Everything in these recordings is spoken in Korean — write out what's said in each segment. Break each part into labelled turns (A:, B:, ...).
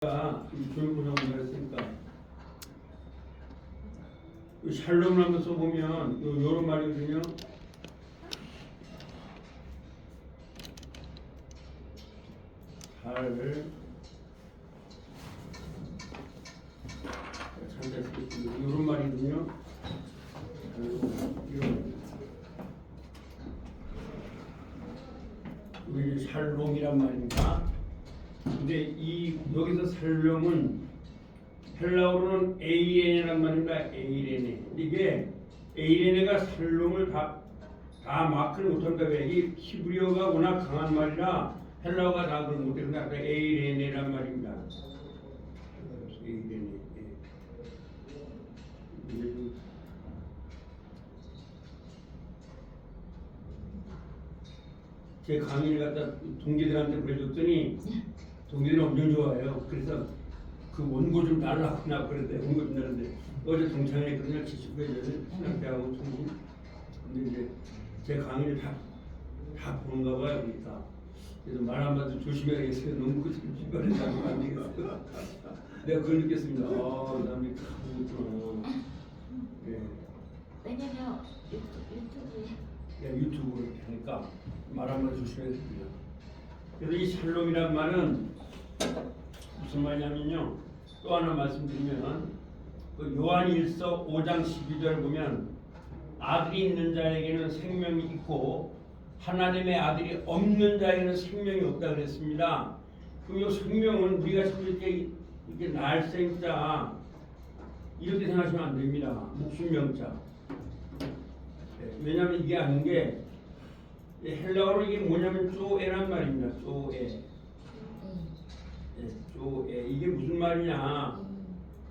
A: 조용조용을 했으니까 샬롬을 한번 써보면 요런 말이거든요. 요런 말이거든요. 우리 샬롬이란 말입니다. 근데 이 여기서 샬롬은 헬라어로는 에이레네란 말입니다. 에이레네. 이게 에이레네가 샬롬을 다 마크를 못한다. 왜? 이 히브리어가 워낙 강한 말이라 헬라어가 다 그걸 못해. 그러니까 에이레네란 말입니다. 에이레네. 제 강의를 갖다 동기들한테 보내줬더니 동기들이 엄청 좋아해요. 그래서 그 원고 좀 달라고 나 그랬대. 원고 좀 달는데 어제 동창회 그냥 70회 전에 신학대하고 통신. 근데 이제 제 강의를 다 보는가 봐요. 그러니까 그래서 말 한마디 조심해야겠어요. 너무 그 주변에 나면 안 되겠어요. 내가 그걸 느꼈습니다. 이 사람이 다 보구나. 네.
B: 왜냐면 유튜브에
A: 유튜브로 이렇게 하니까 말 한마디 조심해야 됩니다. 그래서 이 샬롬이란 말은 무슨 말이냐면요. 또 하나 말씀드리면 그 요한일서 5장 12절 보면 아들이 있는 자에게는 생명이 있고 하나님의 아들이 없는 자에게는 생명이 없다 그랬습니다. 그럼 이 생명은 우리가 자꾸 이렇게 날생자 이렇게 생각하시면 안 됩니다. 목숨명자. 왜냐하면 이게 아닌 게 헬라어로 이게 뭐냐면 쪼에란 말입니다. 쪼에. 쪼에. 이게 무슨 말이냐?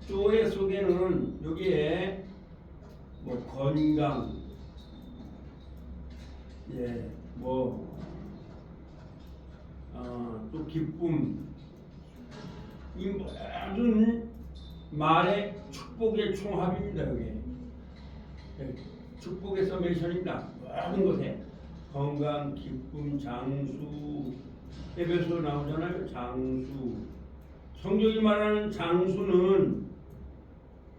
A: 쪼에 속에는 여기에 뭐 건강, 또 기쁨, 이 모든 말의 축복의 총합입니다. 여기 축복의 서메이션입니다. 모든 것에 건강, 기쁨, 장수, 에베소 나오잖아요. 장수. 성경이 말하는 장수는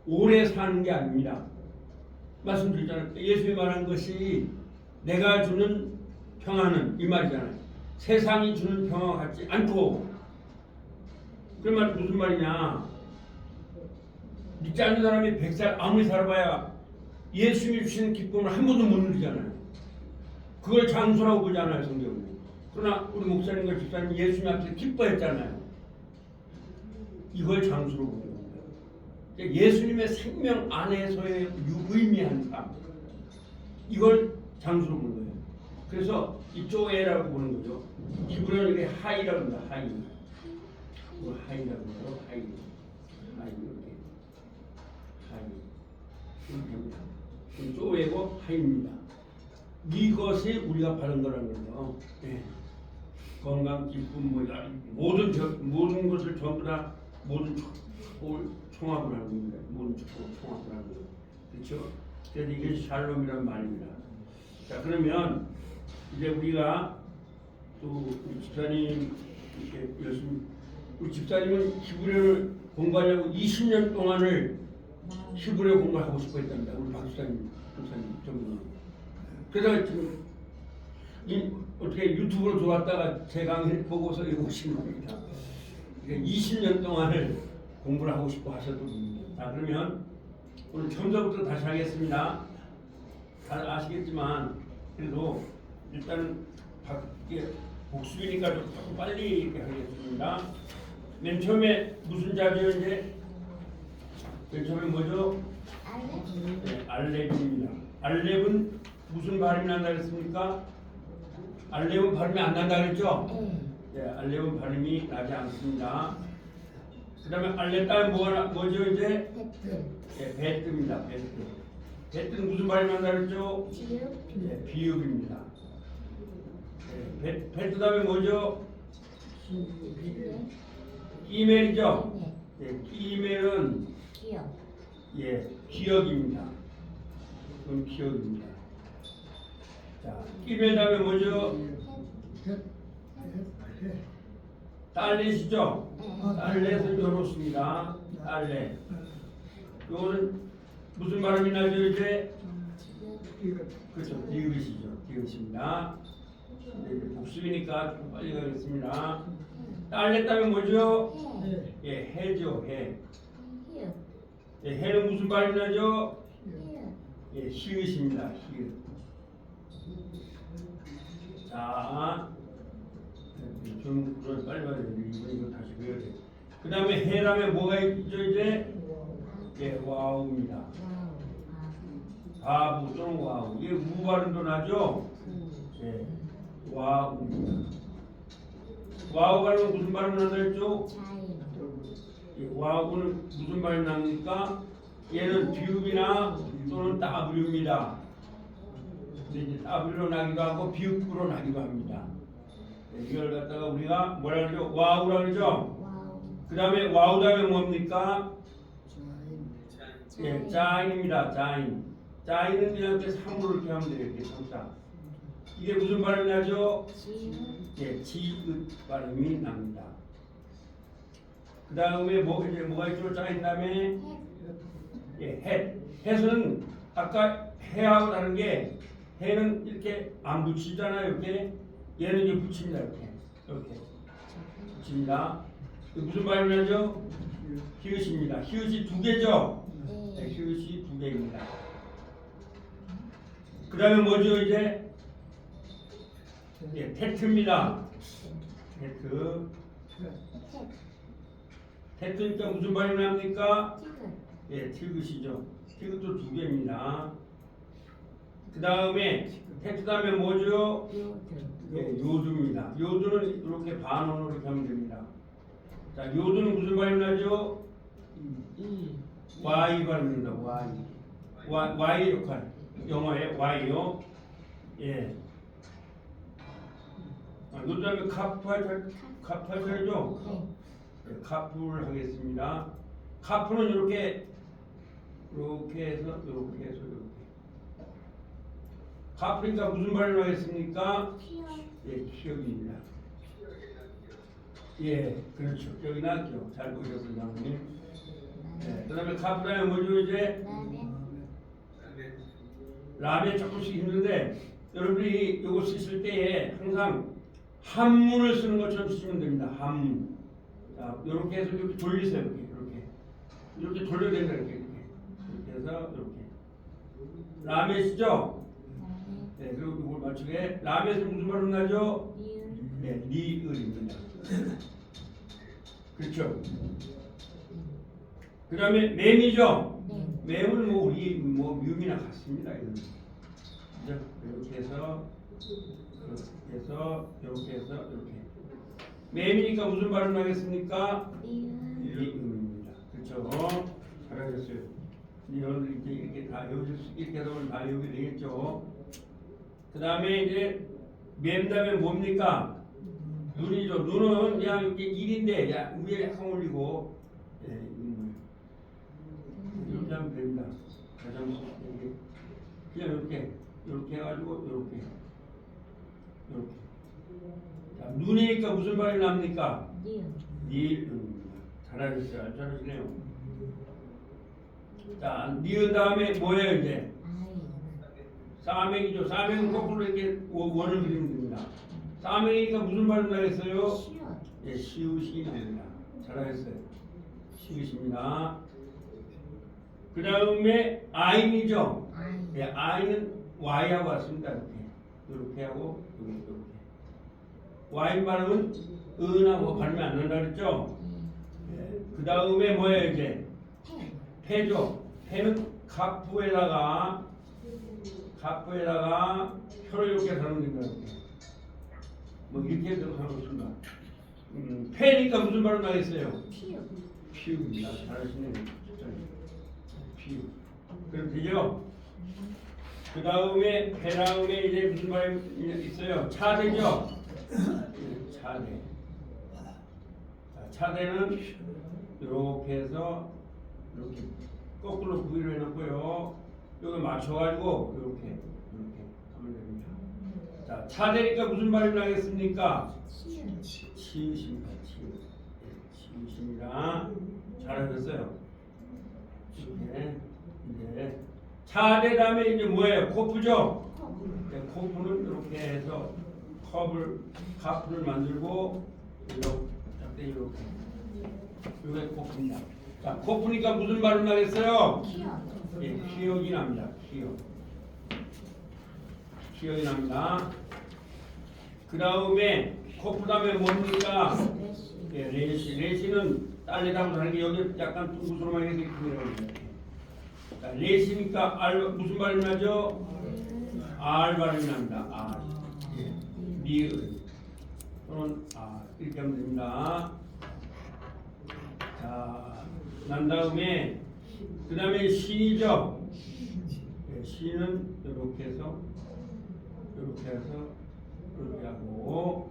A: 오래 사는 게 아닙니다. 말씀드렸잖아요. 예수님이 말한 것이 내가 주는 평안은 이 말이잖아요. 세상이 주는 평화 같지 않고. 그 말 무슨 말이냐? 믿지 않는 사람이 100살 아무리 살아봐야 예수님이 주시는 기쁨을 한 번도 못 누리잖아요. 그걸 장수라고 보잖아요, 성경은. 그러나 우리 목사님과 집사님 예수님 앞에서 기뻐했잖아요. 이걸 장수로 보는 겁니다. 예수님의 생명 안에서의 유의미한 삶, 이걸 장수로 보는 거예요. 그래서 이 쪼에라고 보는 거죠. 히브리어는 이게 하이라고 합니다. 하이라고 해요. 하이 이렇게 이렇게 합니다. 쪼에고 하이입니다. 이것이 우리가 바른 거라는 거죠. 네. 건강, 기쁨, 모든 것을 전부 다 모든 총합을 하는 겁니다. 모든 축복을 총합을 하는 거죠. 그렇죠? 그래서 이게 샬롬이라는 말입니다. 자, 그러면 이제 우리가 또 우리 집사님 이렇게 열심히 우리 집사님은 히브리어를 공부하려고 20년 동안을 히브리어 공부를 하고 싶어 했답니다. 우리 박수사님, 목사님 전부. 그래서 지금 어떻게 유튜브로 들어왔다가 제 강의를 보고서 이거 오신 겁니다. 20년 동안을 공부를 하고 싶어 하셔도 됩니다. 자, 그러면 오늘 처음부터 다시 하겠습니다. 잘 아시겠지만 그래도 일단은 밖에 복습이니까 좀 빨리 이렇게 하겠습니다. 맨 처음에 무슨 자리요? 이제 맨 처음에 뭐죠? 네, 알렙입니다. 알렙은 무슨 발음이 난다 그랬습니까? 알렙은 발음이 안 난다 그랬죠? 네, 알렙은 발음이 나지 않습니다. 그 다음에 알렙 다음에 뭐죠 이제? 네, 베트입니다. 베트는 무슨 발음이 난다 그랬죠? 네, 비읍입니다. 네, 베트 다음에 뭐죠? 이멜이죠? 네, 이멜은 기억입니다. 그건 기억입니다. 자, 이멜 다음에 뭐죠? 딸내시죠?
B: 네.
A: 딸내는 요렇습니다. 딸내. 요거는 무슨 발음이 나죠 이제? 그렇죠. 디귿이죠. 디귿입니다. 근데 이제 복습이니까 좀 빨리 가겠습니다. 딸내 따면 뭐죠?
B: 해.
A: 예, 해죠. 해.
B: 히읗.
A: 예, 해는 무슨 발음이 나죠?
B: 히읗.
A: 예, 히읗입니다. 히읗. 자, 좀 빨리 봐야 돼. 이거 다시 배워야 돼. 그 다음에 해라면 뭐가 있죠 이제? 예, 와우입니다.
B: 와우.
A: 바부 또는 와우. 이게 우 발음도 나죠? 예, 와우입니다. 와우 발음은 무슨 발음 난다 했죠?
B: 자인.
A: 예, 와우는 무슨 발음 납니까? 얘는 비읍이나 또는 W입니다. 근데 이제 W로 나기도 하고 비읍으로 나기도 합니다. 예, 이걸 갖다가 우리가 뭐라 그러죠? 와우라 그러죠?
B: 와우.
A: 그 다음에 와우 다음에 뭡니까? 예, 짜인입니다. 짜인. 짜인은 그냥 이렇게 상으로 이렇게 하면 돼요. 이렇게 상자. 이게 무슨 발음이 나죠?
B: 지읒.
A: 예, 지읒 발음이 납니다. 그 다음에 이제 뭐가 있죠? 짜인 다음에 예, 해. 해는 아까 해하고 다른 게 해는 이렇게 안 붙이잖아요. 이렇게 얘는 이제 붙입니다. 이렇게 붙입니다. 무슨 발음이 나죠? 히읗입니다. 히읗이 두 개죠? 네,
B: 네.
A: 히읗이 두 개입니다. 그 다음에 뭐죠 이제? 예, 테트입니다. 테트. 테트니까 무슨 발음이 납니까?
B: 티귿.
A: 예, 티귿이죠. 티귿도 두 개입니다. 그 다음에 테트 다음에 뭐죠?
B: 요드.
A: 예, 요두입니다. 요두는 이렇게 반원으로 이렇게 하면 됩니다. 자, 요두는 무슨 발음이 나죠?
B: 이.
A: Y 발음입니다. Y 역할. 영어의 Y요. 예. 그 다음에 카프할죠?
B: 네.
A: 네, 카프를 하겠습니다. 카프는 이렇게 해서 이렇게. 카프니까 무슨 발음을 하겠습니까?
B: 피어.
A: 예, 키역입니다. 예, 그렇죠. 여기 나왔죠. 잘 보셨어요, 장님. 예, 그 다음에 카프라면 뭐죠, 이제? 라면 조금씩 힘든데, 여러분이 이거 쓰실 때에 항상 한문을 쓰는 것처럼 쓰시면 됩니다. 한문. 자, 이렇게 해서 이렇게 돌리세요. 이렇게 돌려야 된다. 이렇게 해서 이렇게. 라면이죠? 네, 그리고 이걸 맞추게. 라면에서 무슨 발음 나죠?
B: 니은.
A: 네, 니을입니다. 그렇죠. 그 다음에 맴이죠?
B: 네.
A: 맴은 뭐 우리 미음이나 같습니다. 이거는. 그죠? 이렇게 해서 이렇게 해서 이렇게. 맴이니까 무슨 발음 나겠습니까?
B: 니은.
A: 니음입니다. 그렇죠? 잘하셨어요. 여러분 이렇게 다 외우실 수 있게 하면 다 외우게 되겠죠. 그 다음에 이제 맴 다음에 뭡니까? 눈이죠. 눈은 그냥 이렇게 일인데 위에 약간 올리고 이렇게 하면 됩니다. 그냥 이렇게 해가지고 이렇게. 자, 눈이니까 무슨 발음이 납니까?
B: 니은.
A: 니은입니다. 잘하셨어요. 잘하시네요. 자, 니은 다음에 뭐예요 이제?
B: 아이.
A: 싸맹이죠. 싸맹은 거꾸로 이렇게 원을 그리면 됩니다. 싸맹이니까 무슨 발음 나겠어요?
B: 시옷.
A: 예, 시옷이 나옵니다. 잘하셨어요. 시옷입니다. 그 다음에 아인이죠.
B: 아이.
A: 예, 아인은 Y하고 왔습니다. 이렇게 하고 이렇게. Y 발음은 은하고 발음이 안 난다 그랬죠? 예, 그 다음에 뭐예요 이제?
B: 펜.
A: 패죠. 패는 카프에다가 혀를 이렇게 다는 겁니다. 뭐 이렇게 들어가는 것입니다. 패니까 무슨 발음 나겠어요?
B: 피읍.
A: 피읍입니다. 잘하시네요. 피읍. 그럼 되죠? 그 다음에 배 다음에 이제 무슨 발음이 있어요? 차대죠? 차대. 차대는 이렇게 해서 이렇게 거꾸로 구위를 해놓고요. 여기 맞춰가지고 이렇게 하면 됩니다. 자, 차대니까 무슨 발음이 나겠습니까?
B: 치읓.
A: 치읓입니다. 치읓. 있습니다. 잘하셨어요. 이렇게 이제 차례 다음에 이제 뭐예요? 코프죠. 네, 코프는 이렇게 해서 카프를 만들고 이렇게 이게 코프입니다. 자, 코프니까 무슨 발음 나겠어요? 예, 기억이 납니다. 기억이 납니다. 그 다음에 코프 다음에 뭡니까? 예, 레시는 딸리다고 하는 게 여기 약간 둥구스러움하게 생깁니다. 자, 레시니까 무슨 발음이 나죠? R 발음이 납니다. R. 예, 리을 또는 R 이렇게 하면 됩니다. 자, 난 다음에 그 다음에 신이죠. 예, 신은 이렇게 해서 이렇게 하고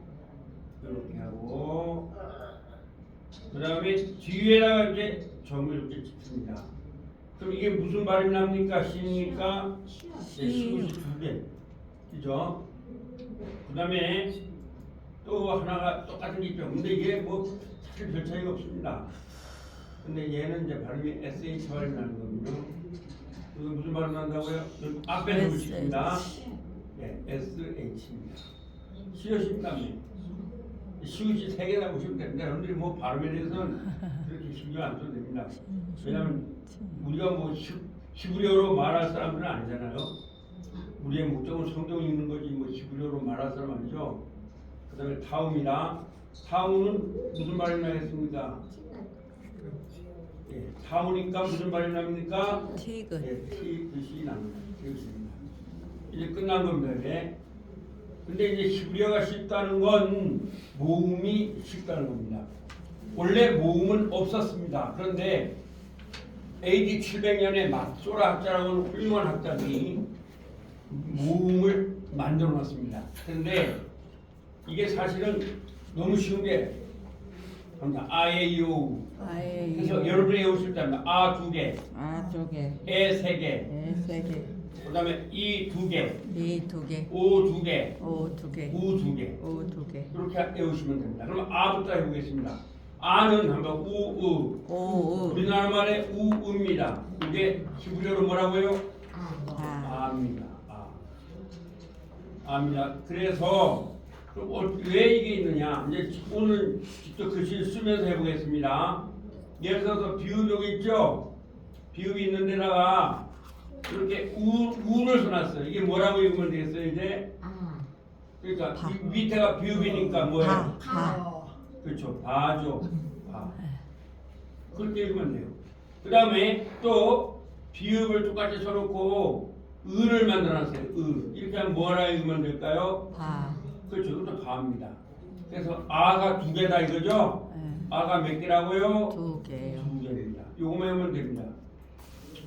A: 그 다음에 뒤에다가 이렇게 점을 이렇게 찍습니다. 그럼 이게 무슨 발음이 납니까? 신이니까 시옷이 두 개, 그죠? 그 다음에 또 하나가 똑같은 게 있죠. 근데 이게 뭐 사실 별 차이가 없습니다. 근데 얘는 이제 발음이 SH 발음이 나는 거거든요. 이거 무슨 발음 난다고요? 앞에 놓으십니다. 네, SH입니다. 시옷입니다. 시옷이 세 개나 보시면 됩니다. 여러분들이 뭐 발음에 대해서는 그렇게 신경 안 써도 됩니다. 왜냐하면 우리가 뭐 히브리어로 말할 사람들은 아니잖아요. 우리의 목적은 성경 읽는 거지 뭐 히브리어로 말할 사람 아니죠. 그 다음에 타움이다. 타움은 무슨 발음이 나겠습니까? 예, 타우니까 무슨 발음이 납니까?
C: 티그.
A: 예, 티그시 납니다. 이제 끝난 겁니다. 네. 근데 이제 히브리어가 쉽다는 건 모음이 쉽다는 겁니다. 원래 모음은 없었습니다. 그런데 AD 700년에 마소라 학자라고 하는 훌륭한 학자들이 모음을 만들어 놨습니다. 그런데 이게 사실은 너무 쉬운 게 아에이오. 그래서 여러분이 외우실 때 아 두 개,
C: 두 개,
A: 에 세 개,
C: 세 개,
A: 그다음에 이 두 개,
C: 이 두 개,
A: 오 두 개,
C: 오 두 개,
A: 우 두 개.
C: 오 두 개,
A: 이렇게 외우시면 됩니다. 그럼 아부터 해보겠습니다. 아는 한번 우우.
C: 오,
A: 우리나라 말의 우우입니다. 이게 히브리어로 뭐라고요? 아입니다. 아입니다. 그래서 그럼 왜 이게 있느냐? 이제 오늘 직접 글씨를 쓰면서 해보겠습니다. 예를 들어서 비읍 여기 있죠? 비읍이 있는 데다가 이렇게 우를 써놨어요. 이게 뭐라고 읽으면 되겠어요? 이제 그러니까 밑에가 비읍이니까 뭐예요? 그렇죠. 바죠. 바. 그렇게 읽으면 돼요. 그 다음에 또 비읍을 똑같이 써놓고 을을 만들어놨어요. 이렇게 하면 뭐라 읽으면 될까요?
C: 바.
A: 그렇죠. 이것도 바입니다. 그래서 아가 두 개다 이거죠? 아가 몇 개라고요?
C: 두 개요.
A: 두 개입니다. 요거만 하면 됩니다.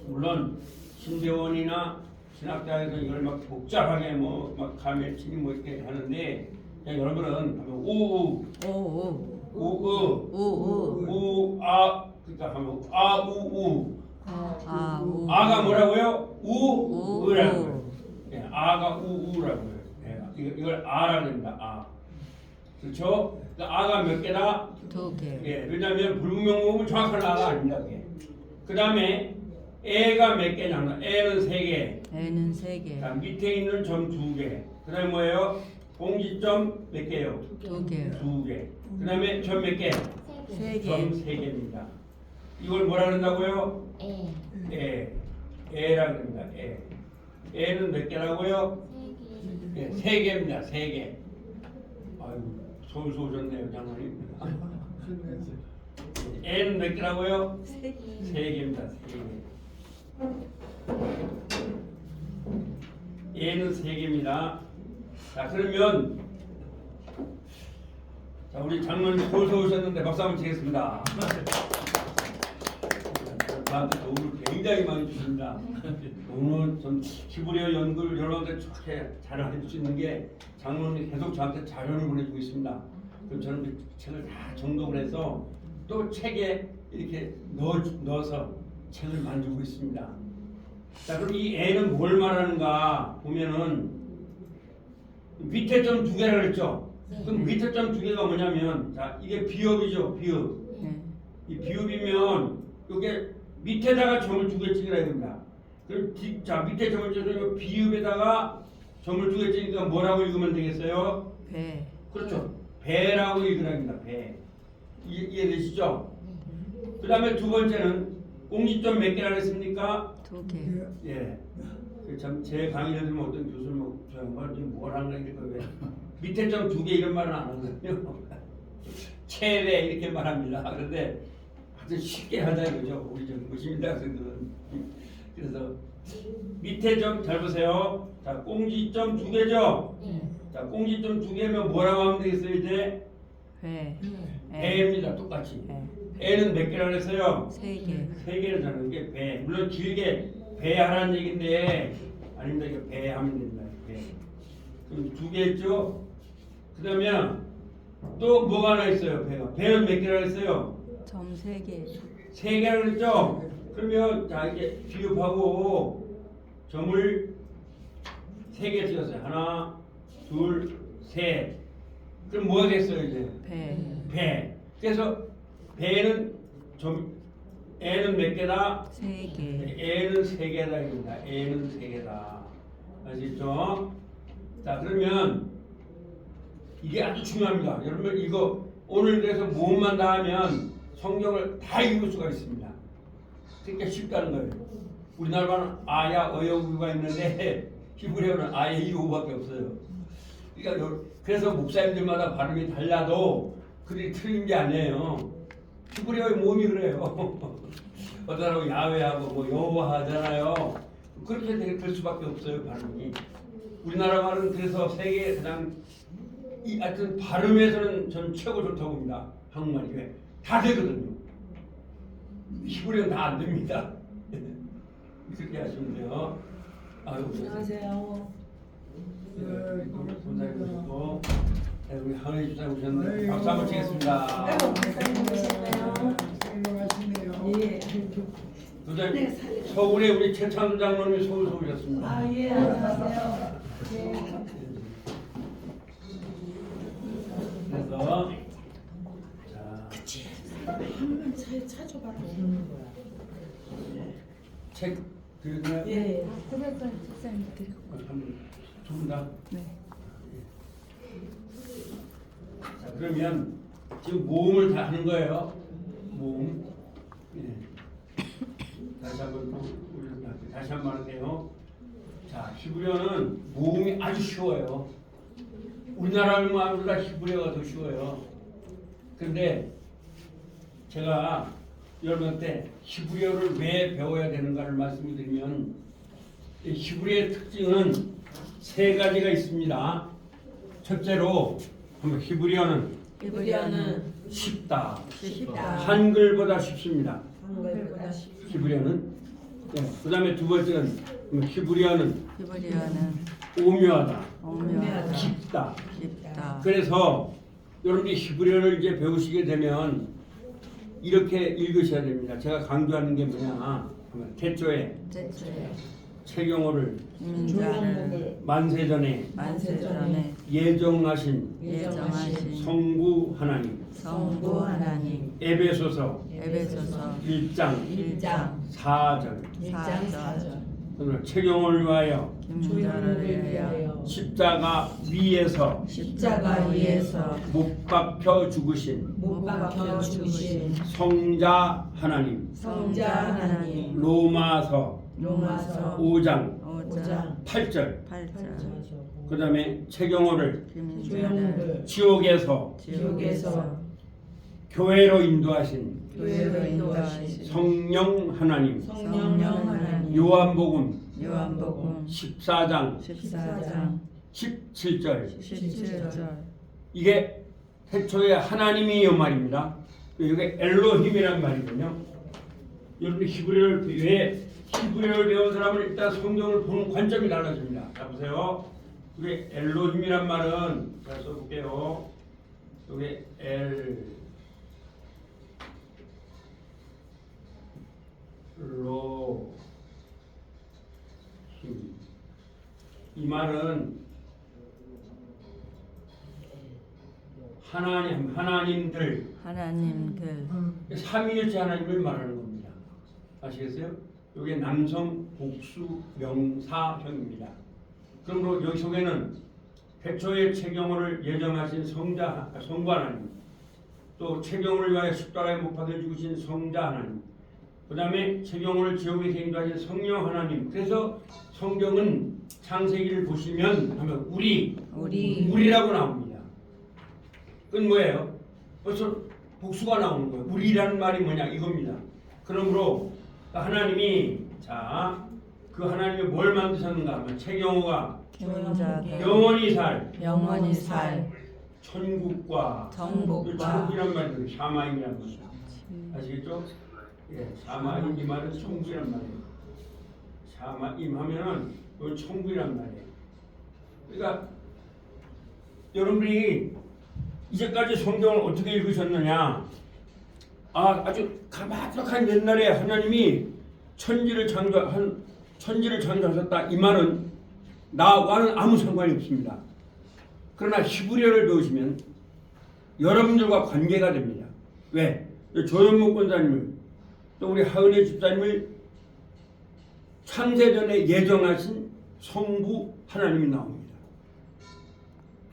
A: 물론 신대원이나 신학자에서 이걸 막 복잡하게 막 가메치니 뭐 이렇게 하는데 그냥 여러분은 오우 우아 그러니까 하면 아우우 아가 뭐라고요? 우라고요. 예, 아가 우우라고요. 예, 이걸 아라고 합니다. 아 그렇죠? 그러니까 아가 몇 개다?
C: 두 개.
A: 예, 왜냐하면 불분명음은 정확한 아가 아닙니다. 그 다음에 애가 몇 개냐? 애는 세 개.
C: 애는 세 개.
A: 자, 밑에 있는 점 두 개. 그 다음에 뭐예요? 공지점 몇 개요?
C: 두 개.
A: 두 개. 그 다음에 점 몇 개?
C: 세 개.
A: 점 세 개입니다. 이걸 뭐라 그런다고요? 애라고 합니다. 애는 몇 개라고요? 예, 세 개입니다. 세 개. 아유, 서울서 오셨네요, 장관님. 애는 몇 개라고요? 세 개입니다. 세 개. 애는 세 개입니다. 자, 그러면 자, 우리 장로님 서울서 오셨는데 박수 한번 치겠습니다. 저한테 도움을 굉장히 많이 주십니다. 오늘 좀 히브리어 연구를 여러분들 좋게 잘 해줄 수 있는 게 장로님이 계속 저한테 자료를 보내주고 있습니다. 그럼 저는 그 책을 다 정독을 해서 또 책에 이렇게 넣어서 책을 만들고 있습니다. 자, 그럼 이 애는 뭘 말하는가 보면은 밑에 점 두 개라 그랬죠. 그럼 밑에 점 두 개가 뭐냐면 자, 이게 비읍이죠. 비읍. 이 비읍이면 이게 밑에다가 점을 두 개 찍으라 됩니다. 그럼 자 밑에 점을 찍어서 비읍에다가 점을 두 개 찍으니까 뭐라고 읽으면 되겠어요?
C: 배.
A: 그렇죠. 배라고 읽으랍니다. 배. 이해되시죠? 그 다음에 두 번째는 공지점 몇 개라 그랬습니까?
C: 2개.
A: 예. 참 제 강의를 들으면 어떤 교수는 뭐, 저 양반 지금 뭘 하는 거야 이럴 거예요. 밑에 점 2개 이런 말은 안 하거든요. 최대 이렇게 말합니다. 그런데 아주 쉽게 하자 이거죠. 우리 좀 무심인대 학생들은. 그래서 밑에 점 잘 보세요. 자, 공지점 2개죠? 자, 공지점 2개면 뭐라고 하면 되겠어요 이제?
C: 배.
A: 배입니다. 똑같이.
C: 배.
A: 애는 몇 개라고 했어요?
C: 3개.
A: 3개라잖아요. 이게 배. 물론 길게 배 하라는 얘기인데 아닙니다. 이거 배 하면 됩니다. 배. 그럼 2개 했죠? 그 다음에 또 뭐가 하나 있어요. 배가. 배는 몇 개라고 했어요?
C: 점 3개.
A: 3개라고 했죠? 그러면 자 이게 비읍하고 점을 3개 찍었어요. 하나, 둘, 셋. 그럼 뭐가 됐어요 이제?
C: 배.
A: 배. 그래서 배는 좀 애는 몇 개다?
C: 3개.
A: 애는 3개다 입니다. 애는 3개다. 아시죠? 자 그러면 이게 아주 중요합니다. 여러분 이거 오늘 그래서 모음만 다 하면 성경을 다 읽을 수가 있습니다. 그러니까 쉽다는 거예요. 우리나라는 아야 어여구가 있는데 히브리어는 아예 이오밖에 없어요. 그러니까 그래서 목사님들마다 발음이 달라도 그들이 틀린 게 아니에요. 히브리어의 모음이 그래요. 어떤 사람은 야훼하고 뭐 여호와 하잖아요. 그렇게 될 수밖에 없어요 발음이. 우리나라 말은 그래서 세계 가장 하여튼 발음에서는 전 최고 좋다고 봅니다. 한국말이 왜? 다 되거든요. 히브리어는 다 안 됩니다. 그렇게 하시면 돼요. 아유,
B: 안녕하세요.
A: 감사드리고 우리 하은혜 주사 오셨는데 박수 한번 치겠습니다.
B: 아이고, 목사님 오셨네요. 예.
A: 도장 서울에 우리 최찬수 장로님이 서울서 오셨습니다.
B: 아, 예, 안녕하세요. 예.
A: 그래서 자
B: 한번 찾아봐라.
A: 책 그리고
B: 예.
A: 두분 다.
C: 네.
A: 자 그러면 지금 모음을 다 하는 거예요. 모음. 예. 다시 한번 또 우리 다시 한번 할게요. 자 히브리어는 모음이 아주 쉬워요. 우리나라 말보다 히브리어가 더 쉬워요. 그런데 제가 여러분한테 히브리어를 왜 배워야 되는가를 말씀드리면 이 히브리어의 특징은 3가지가 있습니다. 첫째로 히브리어는 쉽다. 한글보다 쉽습니다.
B: 한글보다 쉽.
A: 히브리어는. 그 다음에 두 번째는 히브리어는 오묘하다. 깊다.
C: 깊다.
A: 그래서 여러분들이 히브리어를 이제 배우시게 되면 이렇게 읽으셔야 됩니다. 제가 강조하는 게 뭐냐 하면 태초에 채경호를
C: 인자를
A: 만세전에 예정하신 성부 하나님
C: 성부 하나님
A: 에베소서
C: 에베소서
A: 1장 4절
C: 4절
A: 오늘 채경호를 위하여
C: 김자를 위하여
A: 십자가 위에서
C: 못
A: 박혀 죽으신 성자 하나님 로마서 5장 8절 그 다음에 채경호를 지옥에서 교회로 인도하신 성령 하나님 요한복음 14장 17절 이게 태초에 하나님이요 말입니다. 이게 엘로힘이란 말이거든요. 여러분 히브리어를 배운 사람은 일단 성경을 보는 관점이 달라집니다. 자 보세요. 이게 엘로힘이란 말은 잘 써볼게요. 이게 엘로힘 이 말은 하나님들
C: 하나님들
A: 삼위일체 하나님을 말하는 겁니다. 아시겠어요? 이게 남성 복수 명사형입니다. 그러므로 여기 속에는 태초에 체경을 예정하신 성부 하나님, 또 체경을 위하여 십자가에 못 박혀 죽으신 성자 하나님, 그 다음에 체경을 지옥에서 인도하신 성령 하나님. 그래서 성경은 창세기를 보시면 하면 우리라고 나옵니다. 그건 뭐예요? 벌써 복수가 나오는 거예요. 우리라는 말이 뭐냐 이겁니다. 그러므로 하나님이 그 하나님이 뭘 만드셨는가 하면 체경호가
C: 경자가
A: 영원히 살
C: 정복과
A: 천국이란 말이에요. 샤마임이란 말이에요. 아시겠죠? 예, 샤마임 이 말은 천국이란 말이에요. 샤마임 하면은 그 천국이란 말이에요. 그러니까 여러분이 이제까지 성경을 어떻게 읽으셨느냐? 아주 가마떡한 옛날에 하나님이 천지를 창조하셨다. 이 말은 나와는 아무 상관이 없습니다. 그러나 히브리어를 배우시면 여러분들과 관계가 됩니다. 왜? 조현목 권사님을 또 우리 하은혜 집사님을 창세전에 예정하신 성부 하나님이 나옵니다.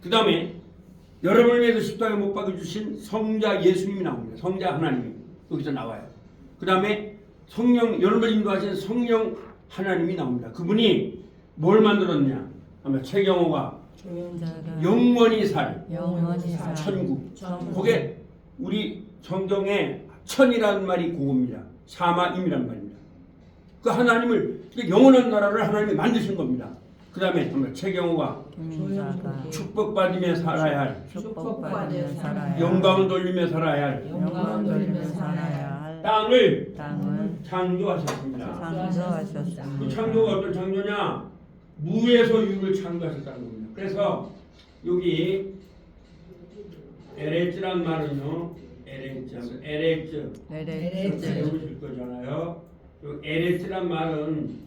A: 그 다음에 여러분을 위해서 십자가에 못 박아주신 성자 예수님이 나옵니다. 성자 하나님이 여기서 나와요. 그 다음에 성령, 여러분을 인도하신 성령 하나님이 나옵니다. 그분이 뭘 만들었냐 하면 최경호가 영원히 살 천국. 그게 우리 성경에 천이라는 말이 그겁니다. 샤마임이라는 말입니다. 그 하나님을 영원한 나라를 하나님이 만드신 겁니다. 그 다음에 최경호가 축복받으며 살아야 할 영광을 돌리며 살아야 할 땅을 창조하셨습니다. 그 창조가 어떤 창조냐? 무에서 유를 창조하셨다는 겁니다. 그래서 여기 에레츠란 말은요, 에레츠 배우실 거잖아요. 에레츠란 말은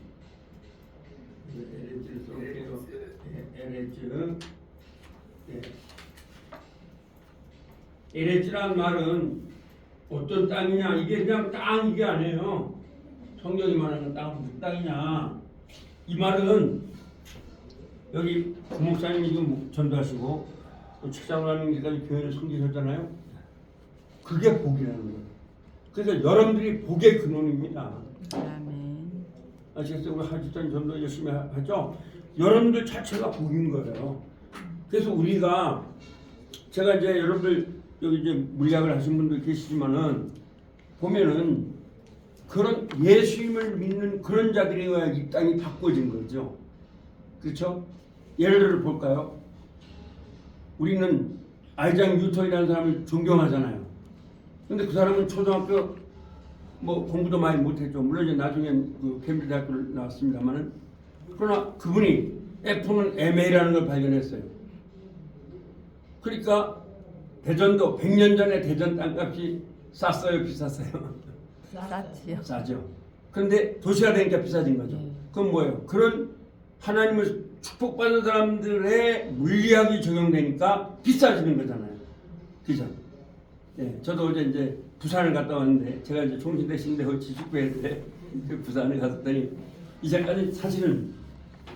A: 에레츠란 말은 어떤 땅이냐? 이게 그냥 땅 이게 아니에요. 성경이 말하는 땅은 무슨 땅이냐? 이 말은 여기 부목사님이 지금 전도하시고 또 책장관님께서 교회를 섬기셨잖아요. 그게 복이라는 거예요. 그래서 여러분들이 복의 근원입니다. 아시겠어요? 우리 하집사님 전도 열심히 하죠? 여러분들 자체가 복인 거예요. 그래서 우리가 제가 이제 여러분들 여기 이제 물리학을 하신 분들 계시지만은 보면은 그런 예수님을 믿는 그런 자들이어야 이 땅이 바꿔진 거죠. 그렇죠? 예를 들어 볼까요? 우리는 아이작 뉴턴이라는 사람을 존경하잖아요. 근데 그 사람은 초등학교 뭐 공부도 많이 못했죠. 물론 이제 나중에 그 캠브리지 대학교를 나왔습니다만은 그러나 그분이 F는 MA라는 걸 발견했어요. 그러니까 대전도 100년 전에 대전 땅값이 쌌어요, 비쌌어요? 싸죠. 그런데 도시가 되니까 비싸진 거죠. 그건 뭐예요? 그런 하나님을 축복받은 사람들의 물리학이 적용되니까 비싸지는 거잖아요. 그죠? 예, 저도 어제 이제 부산을 갔다 왔는데 제가 이제 종신대신대 지축부인데 그 부산에 갔더니 이제까지 사실은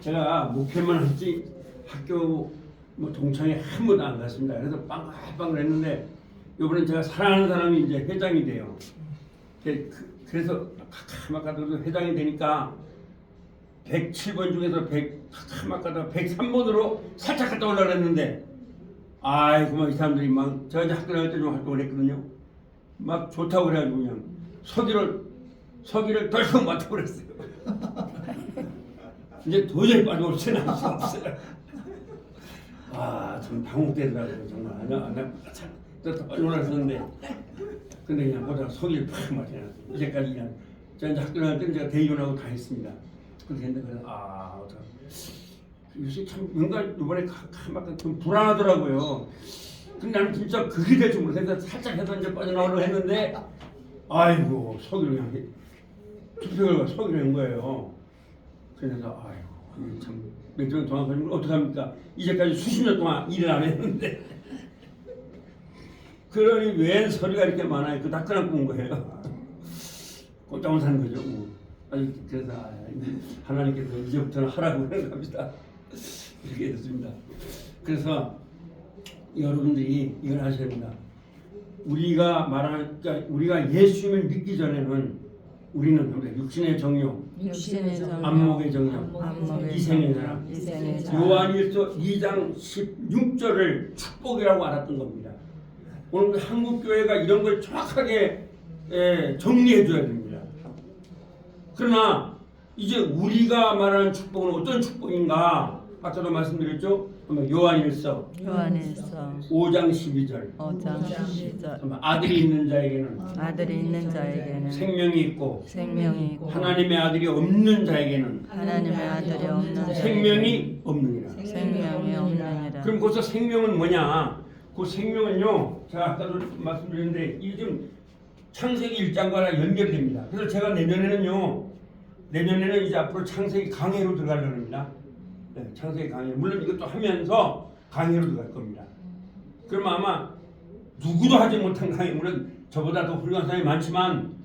A: 제가 목표만 했지 학교 뭐 동창회 한 번도 안 갔습니다. 그래서 빵빵을 했는데 이번엔 제가 사랑하는 사람이 이제 회장이 돼요. 그래서 카카마카도 회장이 되니까 107번 중에서 카카마카다 103번으로 살짝 갔다 오려고 했는데 아이고 막 이 사람들이 막 제가 이제 학교 다닐 때 좀 활동을 했거든요. 막 좋다고 그래가지고 그냥 서기를 덜컥 맡아버렸어요. 이제 도저히 빠져올 수는 없어요. 아, 참 당혹되더라고요. 정말 안 놀랐었는데 근데 그냥 보다가 서기를 팍 맡아놨어요. 이제까지 그냥 제가 이제 학교 다닐 때 제가 대의원하고 다 했습니다. 그렇게 했는데 그래서 요새 참 뭔가 이번에 카마카 좀 불안하더라고요. 근데 나는 진짜 그게 될 줄 몰랐어요. 살짝 해서 이제 빠져나오려고 했는데 아이고 서기로 그냥 투표 결과 서기로 한 거예요. 그래서 아이고 참 몇 년 동안 걸리면 어떡합니까? 이제까지 수십 년 동안 일을 안 했는데 그러니 왜 소리가 이렇게 많아요? 그 닦아놓고 온 거예요. 꽃장을 산 거죠. 뭐. 아니, 그래서 하나님께서 이제부터는 하라고 생각합니다. 이렇게 됐습니다. 그래서 여러분들이 이걸 하셔야 됩니다. 우리가 말하는, 그러니까 우리가 예수님을 믿기 전에는 우리는 육신의 정욕,
C: 육신의 정욕,
A: 안목의 정욕,
C: 안목의
A: 이생의
C: 정욕,
A: 사랑,
C: 이생의 사랑.
A: 요한일서 2장 16절을 축복이라고 알았던 겁니다. 오늘 한국 교회가 이런 걸 정확하게 정리해 줘야 됩니다. 그러나 이제 우리가 말하는 축복은 어떤 축복인가? 아까도 말씀드렸죠? 요한일서
C: 요한일서
A: 5장 12절.
C: 5장 12절.
A: 아들이 있는 자에게는
C: 아들이 있는 자에게는
A: 생명이 있고
C: 생명이 있고
A: 하나님의 아들이 없는 자에게는
C: 하나님의 아들이 없는 자에게는
A: 생명이 없느니라.
C: 생명이 없느니라.
A: 그럼 거기서 생명은 뭐냐? 그 생명은요, 제가 아까도 말씀드렸는데 이게 좀 창세기 1장과 연결됩니다. 그래서 제가 내년에는 이제 앞으로 창세기 강해로 들어가려고 합니다. 네, 창세기 강해. 물론 이것도 하면서 강해로 들어갈 겁니다. 그러면 아마 누구도 하지 못한 강해, 물론 저보다 더 훌륭한 사람이 많지만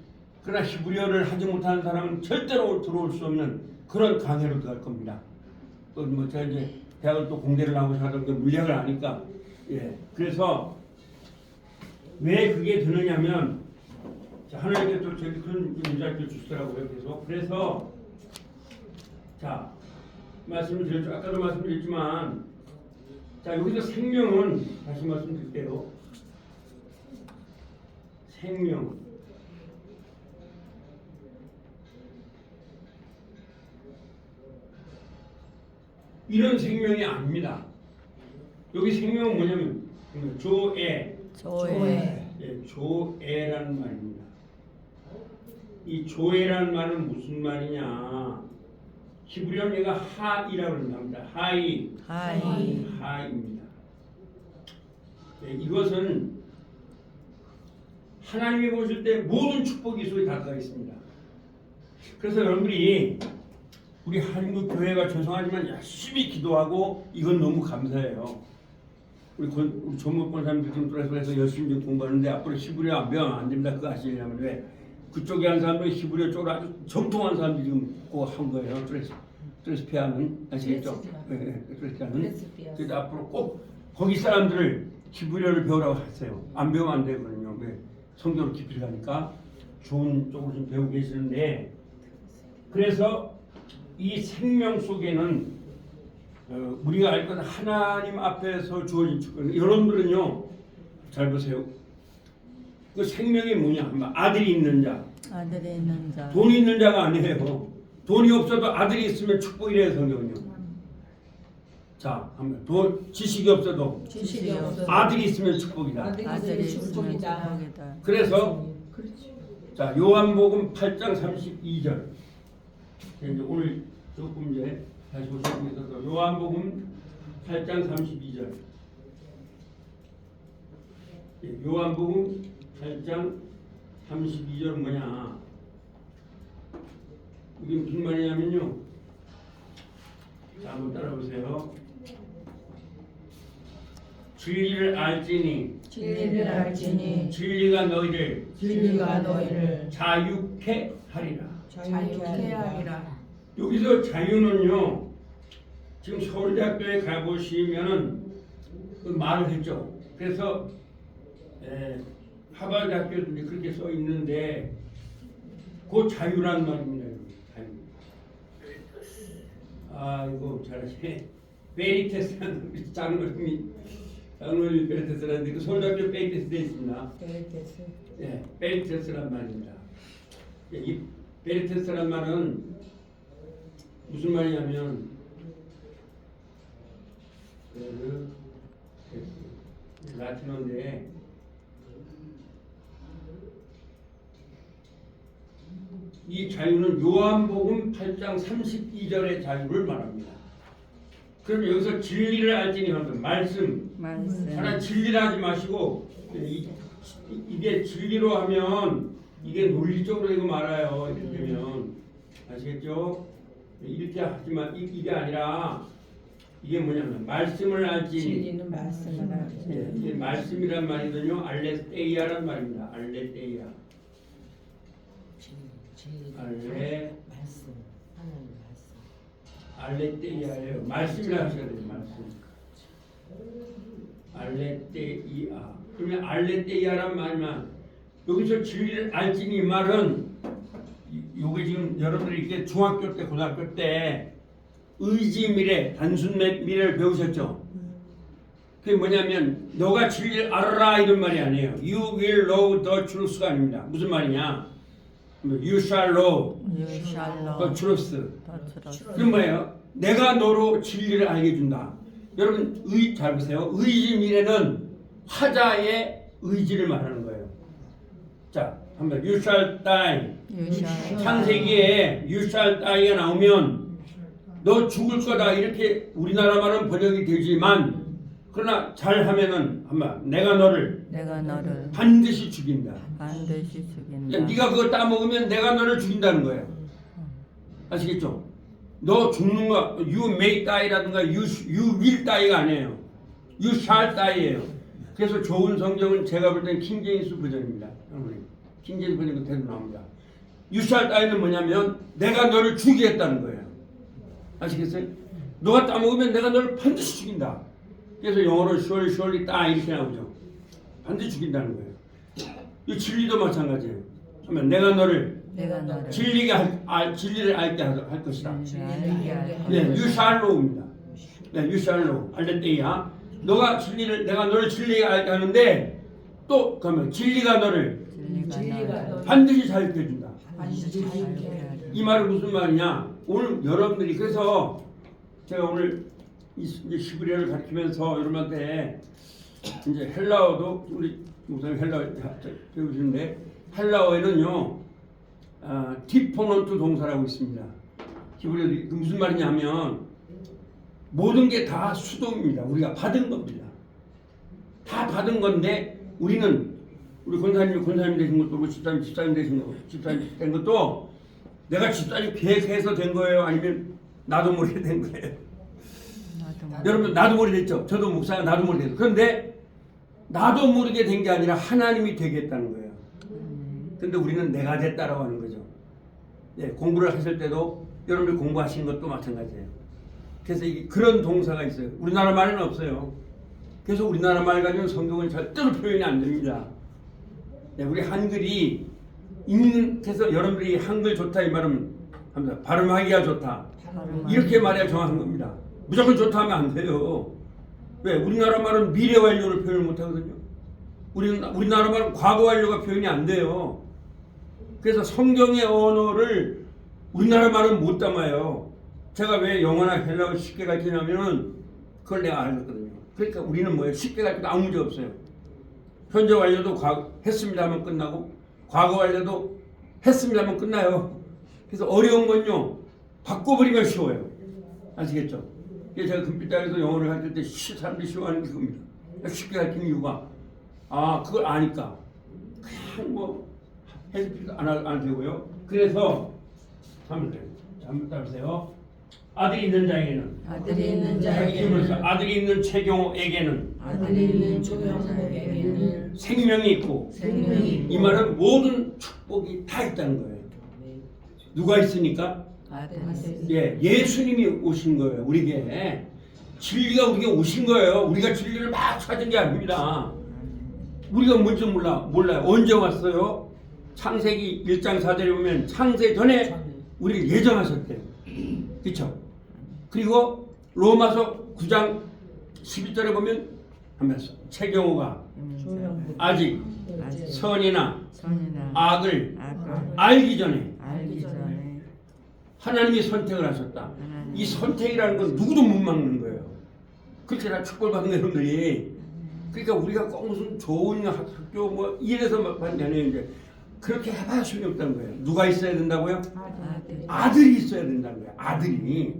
A: 그러나 히브리어를 하지 못하는 사람은 절대로 들어올 수 없는 그런 강해로 들어갈 겁니다. 또 뭐 제가 이제 대학을 또 공대를 나오고 하던 그 물리학을 아니까 그래서 왜 그게 되느냐면 하나님께서 저희 큰 문제를 주시더라고요. 그래서 자 말씀을 드렸죠. 아까도 말씀드렸지만 자 여기서 생명은 다시 말씀드릴게요. 생명 이런 생명이 아닙니다. 여기 생명은 뭐냐면 조에 조에라는 말입니다. 이 조에라는 말은 무슨 말이냐? 히브리어는 얘가 하이라고 합니다. 하이입니다. 이것은 하나님이 보실 때 모든 축복이 속에 다 들어가 있습니다. 그래서 여러분들이 우리 한국 교회가 죄송하지만 열심히 기도하고 이건 너무 감사해요. 우리 전문권 사람들 좀 들어서 열심히 좀 공부하는데 앞으로 히브리어 안 배우면 안 됩니다. 그거 아시냐면 왜 그쪽에 한 사람들은 히브리어 쪽으로 아주 정통한 사람들이 지금 꼭 한 거예요. 트레스피아는 아시겠죠? 트레스피아는 그래서 앞으로 꼭 거기 사람들을 히브리어를 배우라고 했어요. 안 배우면 안 되거든요. 왜 성경을 깊이 가니까 좋은 쪽으로 좀 배우고 계시는데 그래서 이 생명 속에는 우리가 알 것은 하나님 앞에서 주어진 축복. 여러분들은요, 잘 보세요. 그 생명이 뭐냐? 아들이 있는 자.
C: 아들이 있는 자.
A: 돈이 있는 자가 아니에요. 돈이 없어도 아들이 있으면 축복이래요, 성경은요. 자, 한번 지식이 없어도 아들이 있으면 축복이다.
C: 아들이 있으면 축복이다.
A: 그래서 자 요한복음 8장 32절. 이제 오늘 조금 이제 다시 보시고 있어서 요한복음 8장 32절. 요한복음 8장 32절은 뭐냐? 이게 무슨 말이냐면요. 자, 한번 따라보세요. 진리를 알지니 진리가 너희를 자유케 하리라. 여기서 자유는요. 지금 서울대학교에 가보시면은 그 말을 했죠. 그래서 하버드대학교도 그렇게 써 있는데 그 자유란 말입니다. 자유. 아 이거 잘하시네. 베리테스라는 장로님이 베리테스라는데 그 서울대학교 베리테스 돼 있습니다. 베리테스란 말입니다. 이 베리테스란 말은 무슨 말이냐면 라틴어인데 이 자유는 요한복음 8장 32절의 자유를 말합니다. 그럼 여기서 진리를 알지니 하는 말씀. 하나 진리를 하지 마시고 이게 진리로 하면 이게 논리적으로 되고 말아요. 이렇게 되면 아시겠죠? 이렇게 하지만 이게 아니라 이게 뭐냐면 말씀을 알지.
B: 진리는 말씀을
A: 예,
B: 알지.
A: 이게 말씀이란 말이거든요. 알레테이아란 말입니다. 알레테이아. 알레
B: 말씀. 하나님 말씀.
A: 알레테이아예요. 말씀이라 하셔야 돼요. 말씀. 알레테이아. 그러면 알레테이아란 말만 여기서 진리를 알지 이 말은 요게 지금 여러분들이 이렇게 중학교 때 고등학교 때 의지 미래 단순 미래를 배우셨죠? 그게 뭐냐면 너가 진리를 알아라 이런 말이 아니에요. You will know the truth가 아닙니다. 무슨 말이냐? You shall know
C: You shall
A: the
C: know
A: truth.
C: the truth.
A: 그건 뭐예요? 내가 너로 진리를 알게 해준다. 여러분 잘 보세요. 의지 미래는 화자의 의지를 말하는 거예요. 자, 한번 You shall die.
C: You shall
A: 창세기에 You shall die가 나오면 너 죽을 거다 이렇게 우리나라 말은 번역이 되지만 그러나 잘하면은 한번 내가 너를
C: 내가 너를
A: 반드시 죽인다.
C: 반드시 죽인다.
A: 야, 네가 그거 따먹으면 내가 너를 죽인다는 거예요. 아시겠죠? 너 죽는 거 you may die라든가 you will die가 아니에요. you shall die예요. 그래서 좋은 성경은 제가 볼 때는 킹제임스 버전입니다. 킹제임스 버전 그대로 나옵니다. you shall die는 뭐냐면 내가 너를 죽이겠다는 거예요. 아시겠어요? 너가 따먹으면 내가 너를 반드시 죽인다. 그래서 영어로 surely die 이렇게 나오죠. 반드시 죽인다는 거예요. 이 진리도 마찬가지예요. 그러면 내가 너를 진리를 알게 할 것이다. 네, you shall know입니다. 네, you shall know. 알레테이아. 내가 너를 진리가 알게 하는데 또 그러면 진리가 너를 반드시 자유케 해준다. 이 말은 무슨 말이냐? 오늘 여러분들이 그래서 제가 오늘 이제 히브리어를 가르치면서 여러분한테 이제 헬라어도 우리 목사님 헬라어 배우시는데 헬라어에는요 디포넌트 동사라고 있습니다. 히브리어도 그 무슨 말이냐면 모든 게 다 수동입니다. 우리가 받은 겁니다. 다 받은 건데 우리 권사님 되신 것도 그렇고 집사님 된 것도 내가 집사님 계획해서 된 거예요? 아니면 나도 모르게 된 거예요? 여러분 나도 모르게 됐죠? 저도 목사가 나도 모르게 됐어요. 그런데 나도 모르게 된 게 아니라 하나님이 되게 했다는 거예요. 근데 우리는 내가 됐다라고 하는 거죠. 예, 공부를 하실 때도 여러분들 공부하신 것도 마찬가지예요. 그래서 그런 동사가 있어요. 우리나라 말에는 없어요. 그래서 우리나라 말 가지고는 성경은 절대로 표현이 안 됩니다. 예, 우리 한글이 그래서 여러분들이 한글 좋다 이 말은 합니다. 발음하기가 좋다. 이렇게 말해야 정확한 겁니다. 무조건 좋다 하면 안 돼요. 왜? 우리나라 말은 미래 완료를 표현을 못 하거든요. 우리나라 말은 과거 완료가 표현이 안 돼요. 그래서 성경의 언어를 우리나라 말은 못 담아요. 제가 왜 영어나 헬라어 쉽게 가르치냐면은 그걸 내가 알거든요. 그러니까 우리는 뭐예요? 쉽게 가르쳐도 아무 문제 없어요. 현재 완료도 했습니다 하면 끝나고 과거 완료도 했습니다 하면 끝나요. 그래서 어려운 건요. 바꿔버리면 쉬워요. 아시겠죠? 제가 금빛다에서 영어를 가르칠 때 사람들이 쉬워하는 게 그겁니다. 쉽게 가르치는 이유가 그걸 아니까 그냥 뭐 해도 안 되고요. 그래서 한번 따르세요. 아들이 있는 자에게는 아들이 있는 최경호에게는 생명이 있고 이 말은 모든 축복이 다 있다는 거예요. 누가 있으니까? 예수님이 오신 거예요. 우리에게 진리가 우리에게 오신 거예요. 우리가 진리를 막 찾은 게 아닙니다. 우리가 뭔지 몰라요. 언제 왔어요? 창세기 1장 4절에 보면 창세 전에 우리를 예정하셨대요. 그렇죠? 그리고 로마서 9장 12절에 보면 하면서 최경호가 아직 선이나 악을 알기 전에 하나님이 선택을 하셨다. 이 선택이라는 건 누구도 못 막는 거예요. 그렇게 다 축복받은 여러분들이. 그러니까 우리가 꼭 무슨 좋은 학교 뭐 이래서 반대하는 이제 그렇게 해봐야 소용이 없다는 거예요. 누가 있어야 된다고요? 아들이 있어야 된다는 거예요. 아들이.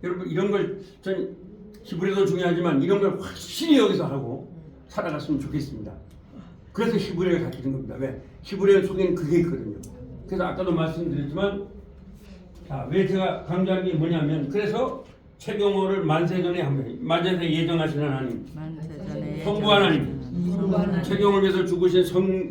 A: 여러분 이런 걸 전 히브리어도 중요하지만 이런 걸 확실히 여기서 하고 살아갔으면 좋겠습니다. 그래서 히브리어를 가르치는 겁니다. 왜? 히브리어 속에는 그게 있거든요. 그래서 아까도 말씀드렸지만 왜 제가 강조한 게 뭐냐면 그래서 최경호를 만세전에 하면 만세전에 예정하신 하나님,
C: 만세전에
A: 성부 하나님,
B: 성부 하나님,
A: 최경호를 위해서 죽으신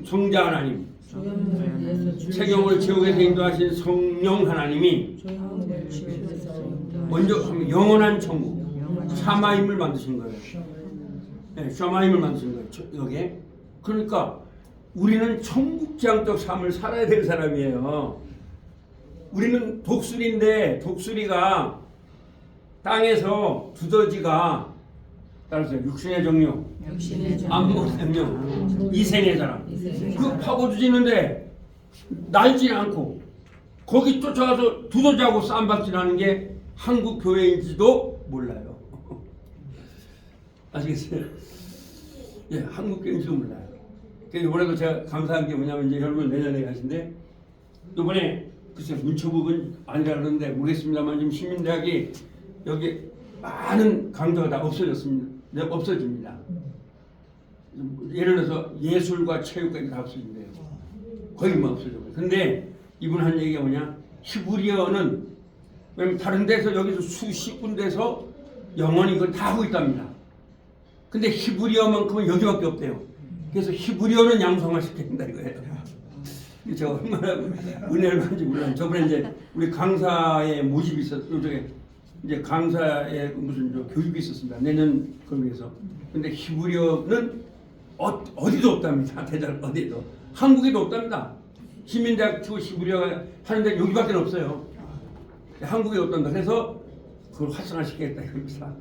A: 성자 하나님,
B: 조영을 위해서
A: 최경호를 지옥에서 인도하신 성령 하나님이
B: 조영을 지옥에서
A: 먼저 하면 영원한 천국 샤마임을 만드신 거예요. 네, 샤마임을 만드신 거예요. 여기에. 그러니까 우리는 천국지향적 삶을 살아야 될 사람이에요. 우리는 독수리인데 독수리가 땅에서 두더지가 따라서 육신의 정령, 안목의 정령, 이생의 사람 그 파고드지는데 날지는 않고 거기 쫓아가서 두더지하고 쌈박질하는 게 한국 교회인지도 몰라요. 아시겠어요? 예, 한국 교회인지도 몰라요. 그래서 이번에도 제가 감사한 게 뭐냐면 이제 여러분 내년에 가신데 이번에 글쎄 문초북은 아니라 그러는데 모르겠습니다만 지금 시민대학이 여기 많은 강좌가 다 없어졌습니다. 없어집니다. 예를 들어서 예술과 체육까지 다 없어진대요. 거의 뭐 없어져요. 근데 이분 한 얘기가 뭐냐? 히브리어는 왜냐면 다른 데서 여기서 수십 군데서 영원히 이걸 다 하고 있답니다. 근데 히브리어만큼은 여기밖에 없대요. 그래서 히브리어는 양성화시켜야 된다 이거예요. 제가 얼마나 은혜를 받는지 몰라요. 저번에 이제 우리 강사의 모집이 요쪽에 이제 강사의 무슨 교육이 있었습니다. 내년 그걸 위해서. 근데 히브리어는 어디도 없답니다. 대전 어디도. 한국에도 없답니다. 시민대학 주 히브리어가 하는데 여기밖에 없어요. 한국에 없단다. 그래서 그걸 활성화시키겠다 이겁니다.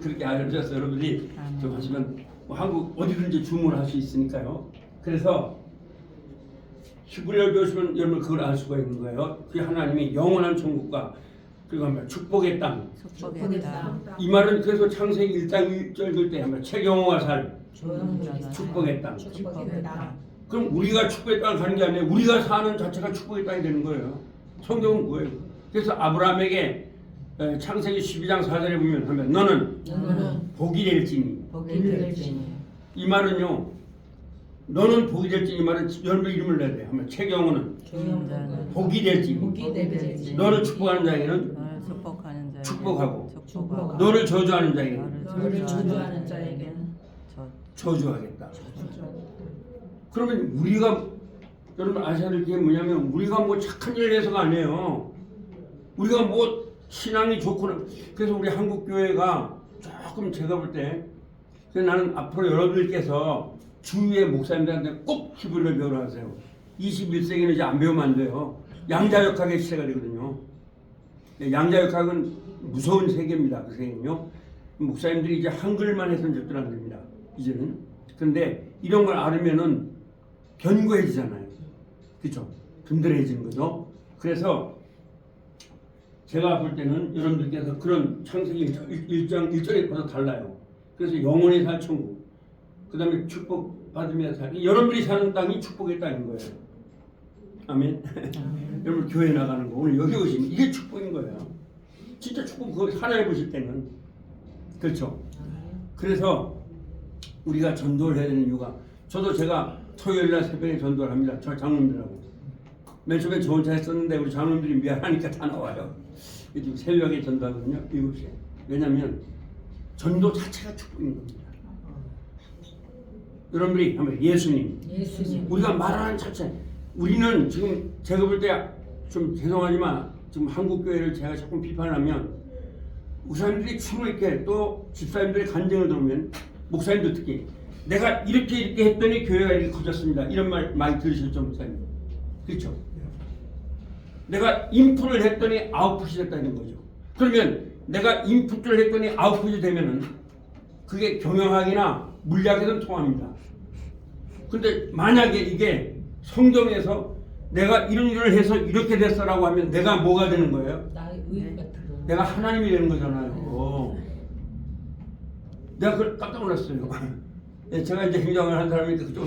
A: 그렇게 알려주셨어요. 여러분들이 좀 하시면 뭐 한국 어디든지 주문을 할 수 있으니까요. 그래서 히브리어를 배우시면 여러분 그걸 알 수가 있는 거예요. 그 하나님이 영원한 천국과 그리고 축복의 땅.
C: 축복의 땅.
A: 이 말은 그래서 창세기 1장 1절 때 하면 최경호가 살 축복의 땅.
C: 축복의 땅.
A: 그럼 우리가 축복의 땅을 가는 게 아니에요. 우리가 사는 자체가 축복의 땅이 되는 거예요. 성경은 뭐예요? 그래서 아브라함에게 창세기 12장 4절에 보면 하면 너는 복이 될지니. 이 말은요. 너는 복이 될지니 이 말은 여러분 이름을 내야 돼요. 하면 최경호는 복이 될지니. 너를 축복하는 자에게는
C: 축복하는 자에게
A: 축복하고
C: 축복하고
A: 너를 저주하는 자에게는
B: 너를 저주하는 자에게는
A: 저주하겠다. 그러면 우리가 여러분 아셔야 될 게 뭐냐면 우리가 뭐 착한 일을 해서가 아니에요. 우리가 뭐 신앙이 좋거나 그래서 우리 한국 교회가 조금 제가 볼 때 나는 앞으로 여러분들께서 주위의 목사님들한테 꼭 히브리어를 배우라 하세요. 21세기는 이제 안 배우면 안 돼요. 양자역학의 시대가 되거든요. 양자역학은 무서운 세계입니다. 그 세계는요. 목사님들이 이제 한글만 해서는 절대로 안 됩니다. 이제는. 그런데 이런 걸 알으면은 견고해지잖아요. 그렇죠? 든든해지는 거죠. 그래서 제가 볼 때는 여러분들께서 그런 창세기 1장 1절에 벌써 달라요. 그래서 영원히 살 천국. 그 다음에 축복 받으며 살기. 여러분들이 사는 땅이 축복의 땅인 거예요. 아멘. 여러분 교회 나가는 거 오늘 여기 오시면 이게 축복인 거예요. 진짜 축복 그거 하나에 보실 때는 그렇죠. 그래서 우리가 전도를 해야 되는 이유가 저도 제가 토요일날 새벽에 전도를 합니다. 저 장로님들하고 맨 처음에 저 혼자 했었는데 우리 장로님들이 미안하니까 다 나와요. 지금 새벽에 전도하거든요. 7시에. 왜냐하면 전도 자체가 축복인 겁니다. 여러분들이 하면 예수님. 우리가 말하는 자체 우리는 지금 제가 볼 때 좀 죄송하지만 지금 한국 교회를 제가 자꾸 비판을 하면 목사님들이 주로 이렇게 또 집사님들의 간증을 들으면 목사님도 특히 내가 이렇게 했더니 교회가 이렇게 커졌습니다. 이런 말 많이 들으셨죠 목사님? 그렇죠? 내가 인풋을 했더니 아웃풋이 됐다는 거죠. 그러면 내가 인풋을 했더니 아웃풋이 되면은 그게 경영학이나 물리학에서는 통합니다. 근데 만약에 이게 성경에서 내가 이런 일을 해서 이렇게 됐어라고 하면 내가 뭐가 되는 거예요?
B: 나의 의가 들어.
A: 내가 하나님이 되는 거잖아요. 내가 그걸 깜짝 놀랐어요. 제가 이제 행정을 한 사람이니까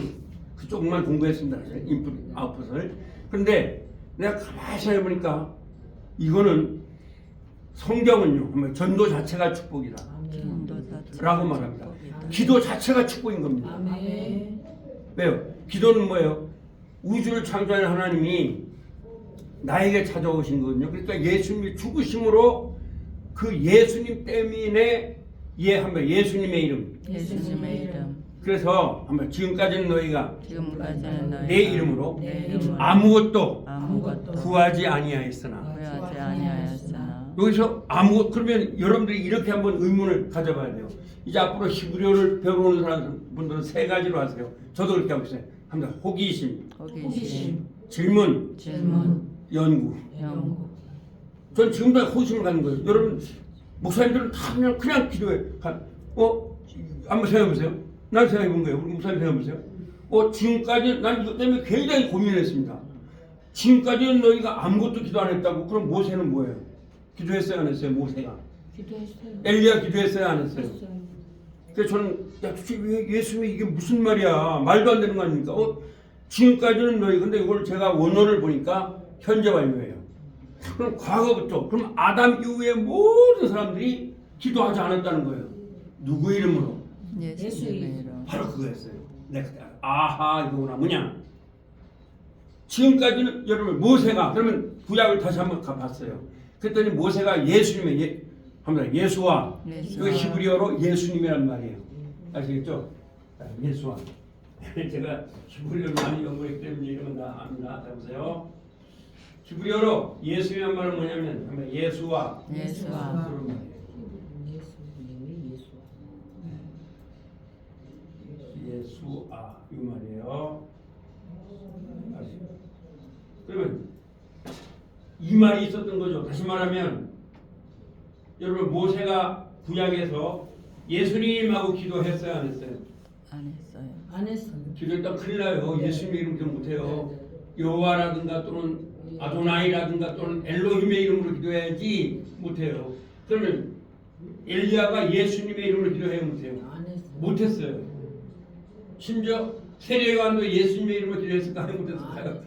A: 그쪽만 공부했습니다. 인풋, 아웃풋을. 그런데 내가 가만히 해보니까 이거는 성경은요. 전도 자체가 축복이다. 라고 말합니다. 기도 자체가 축복인 겁니다.
B: 아멘.
A: 왜요? 기도는 뭐예요? 우주를 창조하는 하나님이 나에게 찾아오신 거거든요. 그러니까 예수님이 죽으심으로 그 예수님 때문에 한번 예수님의 이름.
C: 예수님의 이름.
A: 그래서 한번 지금까지는 너희가
C: 지금까지는 너희가
A: 내 이름으로
C: 내 이름으로
A: 아무것도
C: 아무것도
A: 구하지 아니하였으나.
C: 구하지 아니하였으나
A: 여기서 그러면 여러분들이 이렇게 한번 의문을 가져봐야 돼요. 이제 앞으로 히브리어를 배우는 사람 분들은 세 가지로 하세요. 저도 그렇게 하고 있어요. 합니다. 호기심,
C: 호기심,
A: 질문,
C: 질문,
A: 연구.
C: 연구.
A: 전 지금도 호기심을 갖는 거예요. 여러분 목사님들은 다 그냥 기도해. 한번 생각해 보세요. 난 생각해 본 거예요. 우리 목사님 생각해 보세요. 지금까지 난 이것 때문에 굉장히 고민했습니다. 지금까지는 너희가 아무것도 기도 안 했다고. 그럼 모세는 뭐예요? 기도했어요, 안 했어요? 모세가.
B: 기도했어요.
A: 엘리야 기도했어요, 안 했어요?
B: 했어요.
A: 그래서 저는 도대체 예수님이 이게 무슨 말이야? 말도 안 되는 거 아닙니까? 지금까지는 너희 근데 이걸 제가 원어를 보니까 현재 완료예요. 그럼 과거부터 그럼 아담 이후에 모든 사람들이 기도하지 않았다는 거예요. 누구 이름으로?
C: 예수님의 이름.
A: 바로 그거였어요. 내가 그때 아하 이거구나 뭐냐? 지금까지는 여러분 모세가 그러면 구약을 다시 한번 가봤어요. 그랬더니 모세가 예수님의 예수와 그 히브리어로 예수님이란 말이에요. 아시겠죠? 예수와 제가 히브리어를 많이 연구했기 때문에 이런 건 다 압니다. 자 보세요. 히브리어로 예수란 말은 뭐냐면 예수와
C: 예수와
A: 그런 말이에요. 예수아 이 말이에요. 그러면 이 말이 있었던 거죠. 다시 말하면 여러분 모세가 구약에서 예수님하고 기도했어요, 안 했어요?
C: 안 했어요.
B: 안 했어요.
A: 기도했다면 큰일 나요. 예수님 이름 기도 못해요. 여호와라든가 또는 아도나이라든가 또는 엘로힘의 이름으로 기도해야지 못해요. 그러면 엘리야가 예수님의 이름으로 기도해요, 못해요?
B: 안 했어요.
A: 못했어요. 심지어 세례요한도 예수님의 이름으로 기도했을까요? 못했을까요?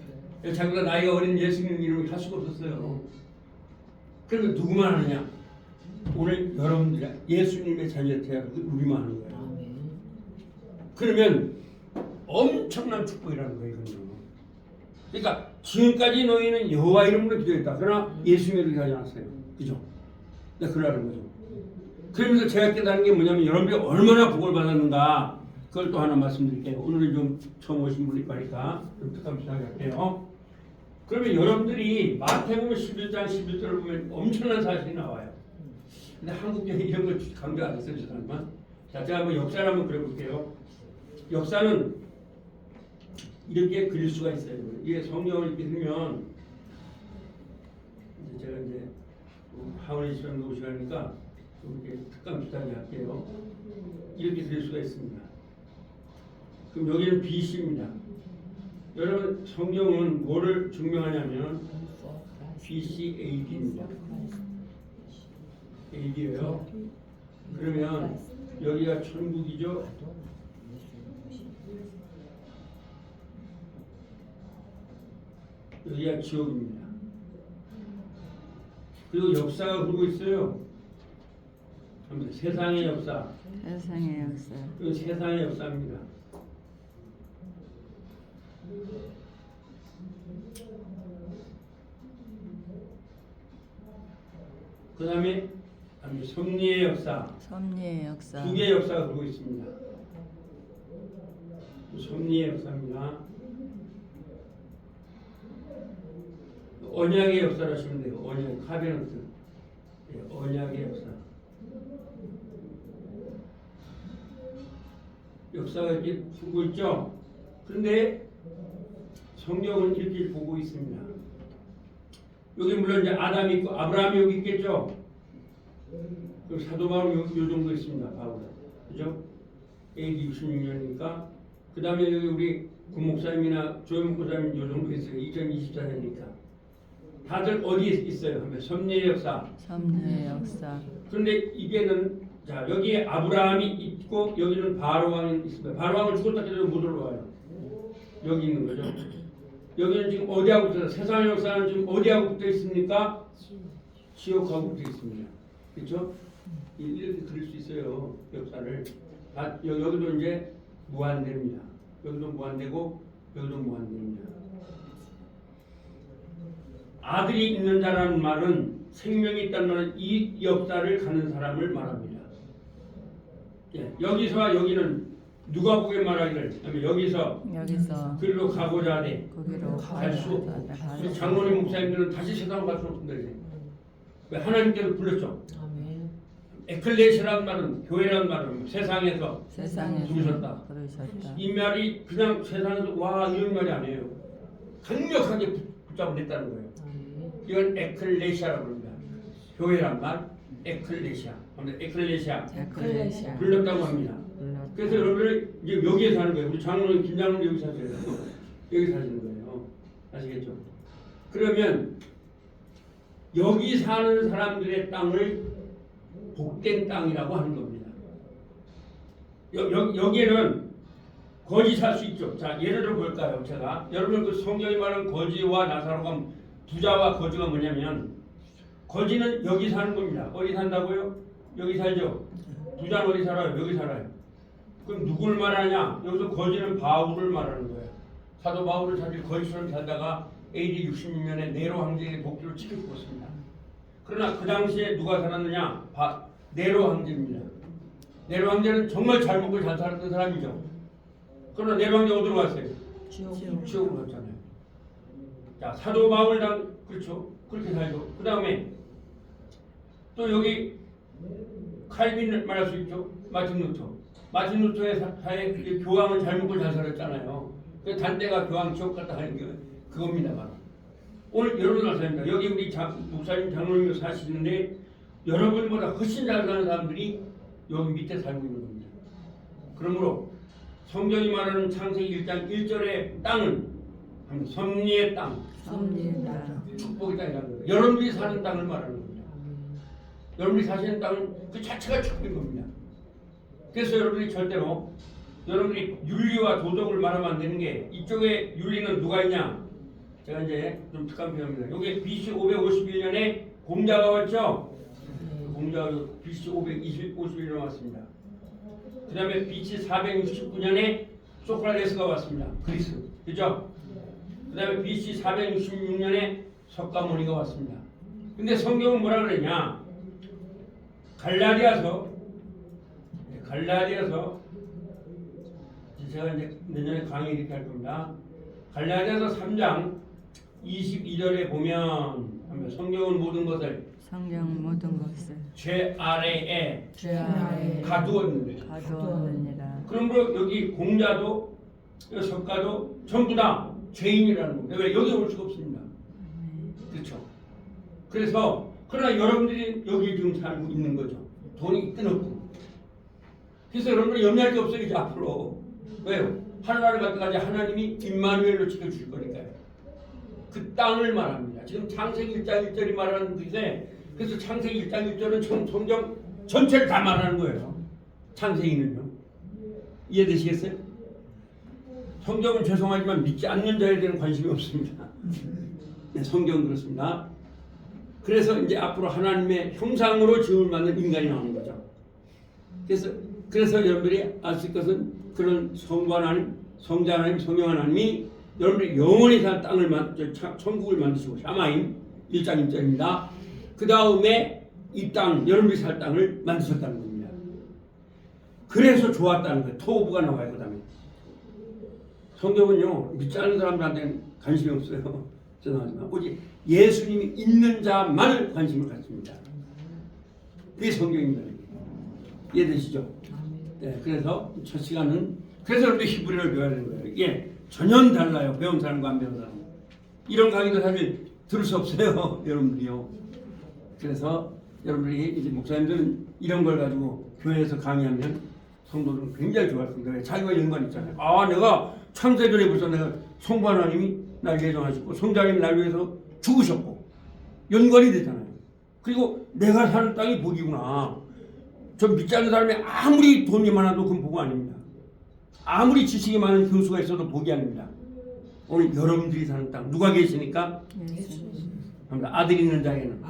A: 자기가 나이가 어린 예수님 이름을 할 수가 없었어요. 그러면 누구만 하느냐? 오늘 여러분들 예수님의 자녀한테 우리만 하는 거예요.
B: 아멘.
A: 그러면 엄청난 축복이라는 거예요. 이거는. 그러니까 지금까지 너희는 여호와 이름으로 기도했다. 그러나 예수님의 이름으로 기도하지 않았어요. 그죠? 네, 그러라는 거죠. 그러면서 제가 깨달은 게 뭐냐면 여러분들이 얼마나 복을 받았는가 그걸 또 하나 말씀드릴게요. 오늘은 좀 처음 오신 분이 많으니까 좀 특감 시작해 할게요. 그러면 여러분들이 마태복음 11장 11절을 보면 엄청난 사실이 나와요. 근데 한국에 이런 걸 강조 안 했어요, 죄송하지만. 자, 제가 한번 역사를 한번 그려볼게요. 역사는 이렇게 그릴 수가 있어요. 이게 성경을 이렇게 그리면 제가 이제 하원의 시간도 시간이니까 좀 이렇게 특강 비슷하게 할게요. 이렇게 그릴 수가 있습니다. 그럼 여기는 BC입니다. 여러분 성경은 뭐를 증명하냐면 BC AD입니다. AD예요. 그러면 여기가 천국이죠. 여기가 지옥입니다. 그리고 역사가 흐르고 있어요. 세상의 역사.
C: 세상의 역사.
A: 그 세상의 역사입니다. 그 다음에 섭리의 역사.
C: 섭리의 역사.
A: 두 개의 역사가 흐르고 있습니다. 섭리의 역사입니다. 언약의 역사를 하시면 돼요. 언약, 카베넌트. 언약의 역사. 역사가 이렇게 보고 있죠. 그런데 성경은 이렇게 보고 있습니다. 여기 물론 이제 아담이 있고 아브라함이 여기 있겠죠. 그리고 사도 바울이 요 정도 있습니다. 바울, 그죠? AD 66년이니까 그 다음에 여기 우리 구목사님이나 조영 목사님 요 정도 있어요. 2024년이니까 다들 어디에 있어요? 하면 섭리의 역사.
C: 섭리의 역사.
A: 그런데 이게는 자 여기에 아브라함이 있고 여기는 바로 왕이 있습니다. 바로 왕을 죽었다 해도 못 올라와요. 여기 있는 거죠. 여기는 지금 어디하고 붙어 세상의 역사는 지금 어디하고 붙어 있습니까? 지옥하고 붙어 있습니다. 그렇죠? 이렇게 그릴 수 있어요. 역사를. 여기도 이제 무한대입니다. 여기도 무한대고 여기도 무한대입니다. 아들이 있는 자라는 말은 생명이 있다는 말은 이 역사를 가는 사람을 말합니다. 예, 여기서와 여기는 누가복음에 말하기를 여기서 그리로 가고자 하되
C: 거기로
A: 갈 수 없고
C: 가자.
A: 우리 장로님 목사님들은 다시 세상 갈 수 없습니다. 이제. 왜 하나님께서 불렀죠.
B: 아멘.
A: 에클레시라는 말은 교회라는 말은 세상에서 부르셨다.
C: 부르셨다.
A: 이 말이 그냥 세상에서 와 이런 말이 아니에요. 강력하게 붙잡아냈다는 거예요.
B: 아멘.
A: 이건 에클레시아라고 합니다. 교회란 말 에클레시아. 에클레시아
B: 에클레시아.
A: 불렀다고 합니다. 그래서 여러분들 이제 여기에 사는 거예요. 우리 장로님 김장로님 여기 사세요. 여기 사시는 거예요. 아시겠죠? 그러면 여기 사는 사람들의 땅을 복된 땅이라고 하는 겁니다. 여기에는 거지 살 수 있죠. 자, 예를 들어 볼까요? 제가 여러분 그 성경이 말하는 거지와 나사로가 부자와 거지가 뭐냐면 거지는 여기 사는 겁니다. 어디 산다고요? 여기 살죠. 부자는 어디 살아요? 여기 살아요. 그럼 누굴 말하냐? 여기서 거지는 바울을 말하는 거예요. 사도 바울은 사실 거지처럼 살다가 AD 66년에 네로 황제에게 도끼로 치켜 죽었습니다. 그러나 그 당시에 누가 살았느냐? 네로 황제입니다. 네로 황제는 정말 잘 먹고 잘 살았던 사람이죠. 그러나 네로 황제 어디로 갔어요? 지옥으로 갔잖아요. 자, 사도 바울 그렇죠. 그렇게 살죠. 그 다음에 또 여기 칼빈을 말할 수 있죠. 마틴 루터의 사회 교황은 잘 먹고 잘 살았잖아요. 그 단대가 교황 지옥 갔다 하는 게 그겁니다. 바로. 오늘 여러분 말씀입니다. 여기 우리 목사님 장로님 사시는데 여러분보다 훨씬 잘 사는 사람들이 여기 밑에 살고 있는 겁니다. 그러므로 성경이 말하는 창세기 1장 1절의 땅은 섭리의 땅, 축복의 땅이라는 거예요. 여러분들이 사는 땅을 말하는 겁니다. 여러분들이 사시는 땅은 그 자체가 축복인 겁니다. 그래서 여러분들이 절대로 여러분들이 윤리와 도덕을 말하면 안 되는 게 이쪽에 윤리는 누가 있냐? 제가 이제 좀 특강 표현입니다. 여기 BC 551년에 공자가 왔죠? 공자가 BC 551년 왔습니다. 그 다음에 BC 469년에 소크라테스가 왔습니다. 그리스. 그죠? 그 다음에 BC 466년에 석가모니가 왔습니다. 근데 성경은 뭐라 그러냐? 갈라디아서 제가 이제 내년에 강의 이렇게 할 겁니다. 갈라디아서 3장 22절에 보면 성경은 모든 것을 죄 아래에 가두었느니라. 그러므로 여기 공자도 석가도 전부 다 죄인이라는 겁니다. 왜 여기 올 수가 없습니다. 그렇죠. 그래서 그러나 여러분들이 여기 지금 살고 있는 거죠. 돈이 끊었고. 그래서 여러분들 염려할 게 없어요. 이제 앞으로. 왜요? 하늘나라 갔다가지 하나님이 임마누엘로 지켜주실 거니까요. 그 땅을 말합니다. 지금 창세기 1장 1절이 말하는 것인데 그래서 창세기 1장 1절은 성경 전체를 다 말하는 거예요. 창세기는요. 이해되시겠어요? 성경은 죄송하지만 믿지 않는 자에 대한 관심이 없습니다. 네, 성경은 그렇습니다. 그래서 이제 앞으로 하나님의 형상으로 지음을 받는 인간이 나오는 거죠. 그래서 여러분들이 아실 것은 그런 성부 하나님, 성자 하나님, 성령 하나님이 여러분들이 영원히 살 땅을 천국을 만드시고 샤마임 1장 1절입니다. 그 다음에 이 땅, 여러분들이 살 땅을 만드셨다는 겁니다. 그래서 좋았다는 거예요. 토부가 나와요. 그 다음에 성경은요 믿지 않는 사람들한테는 관심이 없어요. 죄송하지만 오직 예수님이 있는 자만을 관심을 갖습니다. 그게 성경입니다. 이해되시죠? 네, 그래서 첫 시간은 그래서 우리 히브리어를 배워야 되는 거예요. 이게 전혀 달라요. 배운 사람과 안 배운 사람. 이런 강의도 사실 들을 수 없어요. 여러분들이요. 그래서 여러분들이 이제 목사님들은 이런 걸 가지고 교회에서 강의하면 성도들은 굉장히 좋아할 겁니다. 자기가 연관 있잖아요. 아, 내가 창세전에 벌써 내가 성부 하나님이 날 예정하셨고 성자님이 날 위해서 죽으셨고 연관이 되잖아요. 그리고 내가 사는 땅이 복이구나. 저 믿지 않는 사람이 아무리 돈이 많아도 그건 복 아닙니다. 아무리 지식이 많은 교수가 있어도 복이 아닙니다. 오늘 여러분들이 사는 땅 누가 계시니까? 아들이 있는 자에게는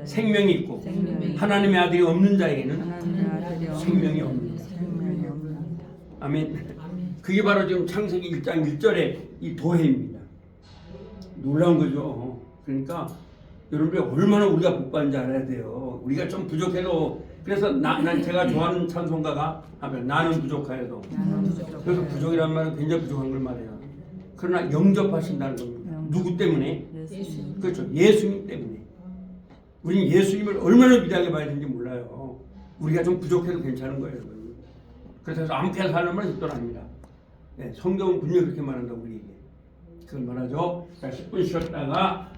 A: 생명이 있고 하나님의 아들이 없는 자에게는 생명이 없습니다. 아멘. 그게 바로 지금 창세기 1장 1절의 이 도해입니다. 놀라운 거죠. 그러니까 여러분들이 얼마나 우리가 복 받는지 알아야 돼요. 우리가 좀 부족해도 그래서 난 제가 좋아하는 찬송가가 하면 나는 부족하여도 그래서 부족이란 말은 굉장히 부족한 걸 말해요. 그러나 영접하신다는 겁니다. 누구 때문에?
C: 예수님.
A: 그렇죠. 예수님 때문에. 우리는 예수님을 얼마나 위대하게 봐야 되는지 몰라요. 우리가 좀 부족해도 괜찮은 거예요. 여러분. 그래서 아무렇게나 살는 말은 절대 아닙니다. 네, 성경은 분명히 그렇게 말한다고 우리에게. 그걸 말하죠. 자, 10분 쉬었다가